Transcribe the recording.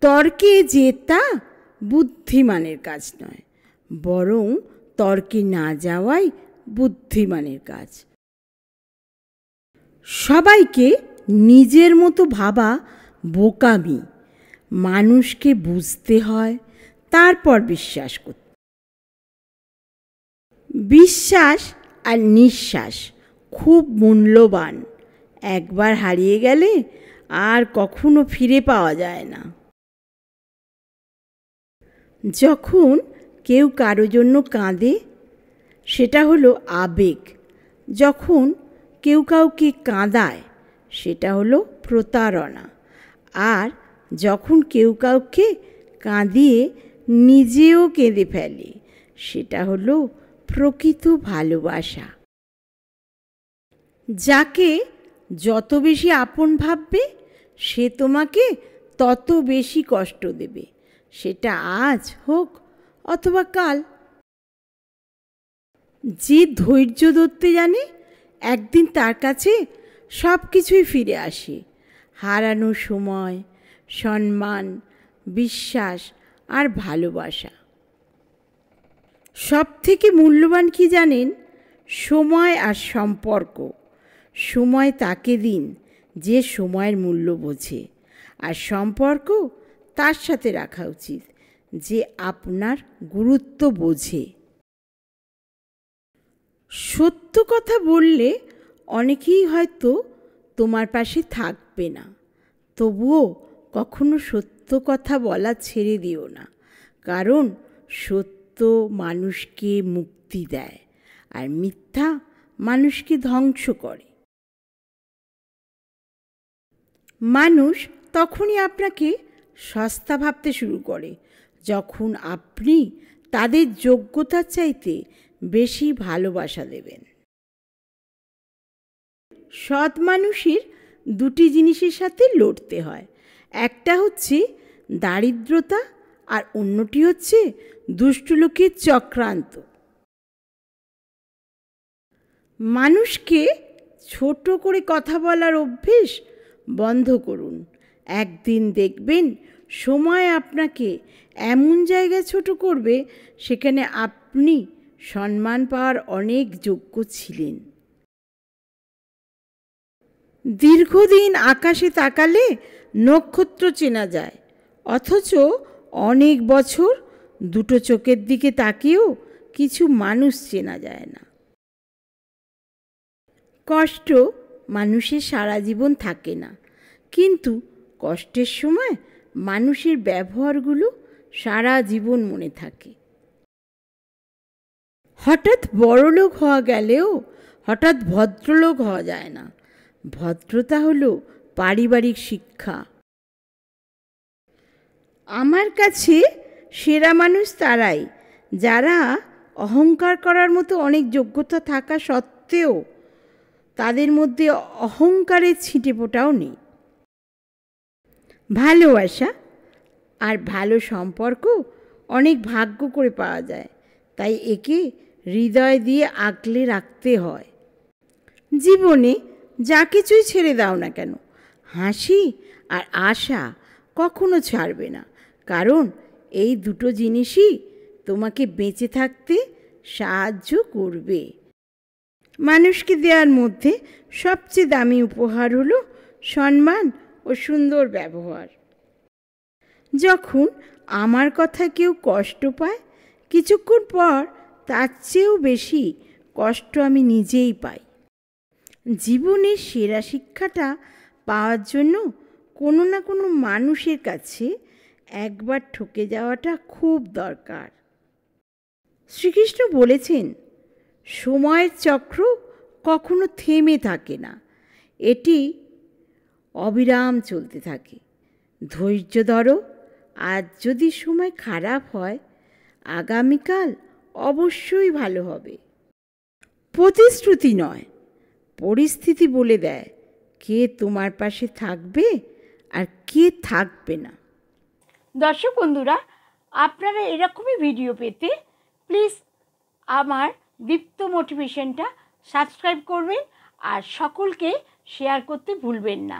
তর্কে জেতা বুদ্ধিমানের কাজ নয়, বরং তর্কে না যাওয়াই বুদ্ধিমানের কাজ। সবাইকে নিজের মতো ভাবা বোকামি। মানুষকে বুঝতে হয়, তারপর বিশ্বাস করতে। বিশ্বাস আর নিঃশ্বাস খুব মূল্যবান। একবার হারিয়ে গেলে আর কখনো ফিরে পাওয়া যায় না। যখন কেউ কারো জন্য কাঁদে, সেটা হলো আবেগ। যখন কেউ কাউকে কাঁদায়, সেটা হলো প্রতারণা। আর যখন কেউ কাউকে কাঁদিয়ে নিজেও কেঁদে ফেলে, সেটা হলো প্রকৃত ভালোবাসা। যাকে যত বেশি আপন ভাববে, সে তোমাকে তত বেশি কষ্ট দেবে, সেটা আজ হোক অথবা কাল। যে ধৈর্য ধরতে জানে, একদিন তার কাছে সব কিছুই ফিরে আসে। হারানো সময়, সম্মান, বিশ্বাস আর ভালোবাসা। সব থেকে মূল্যবান কি জানেন? সময় আর সম্পর্ক। সময় তাকে দিন যে সময়ের মূল্য বোঝে, আর সম্পর্ক তার সাথে রাখা উচিত যে আপনার গুরুত্ব বোঝে। সত্য কথা বললে অনেকেই হয়তো তোমার পাশে থাকবে না, তবুও কখনো সত্য কথা বলা ছেড়ে দিও না, কারণ সত্য মানুষকে মুক্তি দেয় আর মিথ্যা মানুষকে ধ্বংস করে। মানুষ তখনই আপনাকে সস্তা ভাবতে শুরু করে যখন আপনি তাদের যোগ্যতার চাইতে বেশি ভালোবাসা দেবেন। সৎ মানুষের দুটি জিনিসের সাথে লড়তে হয়। একটা হচ্ছে দারিদ্রতা, আর অন্যটি হচ্ছে দুষ্ট লোকের চক্রান্ত। মানুষকে ছোট করে কথা বলার অভ্যেস বন্ধ করুন। একদিন দেখবেন সময় আপনাকে এমন জায়গায় ছোট করবে, সেখানে আপনি সম্মান পাওয়ার অনেক যোগ্য ছিলেন। দীর্ঘদিন আকাশে তাকালে নক্ষত্র চেনা যায়, অথচ অনেক বছর দুটো চোখের দিকে তাকিয়েও কিছু মানুষ চেনা যায় না। কষ্ট মানুষের সারা জীবন থাকে না, কিন্তু কষ্টের সময় মানুষের ব্যবহারগুলো সারা জীবন মনে থাকে। হঠাৎ বড়লোক হওয়া গেলেও হঠাৎ ভদ্রলোক হওয়া যায় না। ভদ্রতা হলো পারিবারিক শিক্ষা। আমার কাছে সেরা মানুষ তারাই, যারা অহংকার করার মতো অনেক যোগ্যতা থাকা সত্ত্বেও তাদের মধ্যে অহংকারের ছিটেফোঁটাও নেই। ভালোবাসা আর ভালো সম্পর্ক অনেক ভাগ্য করে পাওয়া যায়, তাই একে হৃদয় দিয়ে আগলে রাখতে হয়। জীবনে যা কিছুই ছেড়ে দাও না কেন, হাসি আর আশা কখনো ছাড়বে না, কারণ এই দুটো জিনিসই তোমাকে বেঁচে থাকতে সাহায্য করবে। মানুষকে দেওয়ার মধ্যে সবচেয়ে দামি উপহার হলো সম্মান ও সুন্দর ব্যবহার। যখন আমার কথা কেউ কষ্ট পায়, কিছুক্ষণ পর তার চেয়েও বেশি কষ্ট আমি নিজেই পাই। জীবনের সেরা শিক্ষাটা পাওয়ার জন্য কোনো না কোনো মানুষের কাছে একবার ঠকে যাওয়াটা খুব দরকার। শ্রীকৃষ্ণ বলেছেন, সময়ের চক্র কখনো থেমে থাকে না, এটি অবিরাম চলতে থাকে। ধৈর্য ধরো, আজ যদি সময় খারাপ হয়, আগামীকাল অবশ্যই ভালো হবে। প্রতিশ্রুতি নয়, পরিস্থিতি বলে দেয় কে তোমার পাশে থাকবে আর কে থাকবে না। দর্শক বন্ধুরা, আপনারা এরকমই ভিডিও পেতে প্লিজ আমার দীপ্ত মোটিভেশনটা সাবস্ক্রাইব করবেন আর সকলকে শেয়ার করতে ভুলবেন না।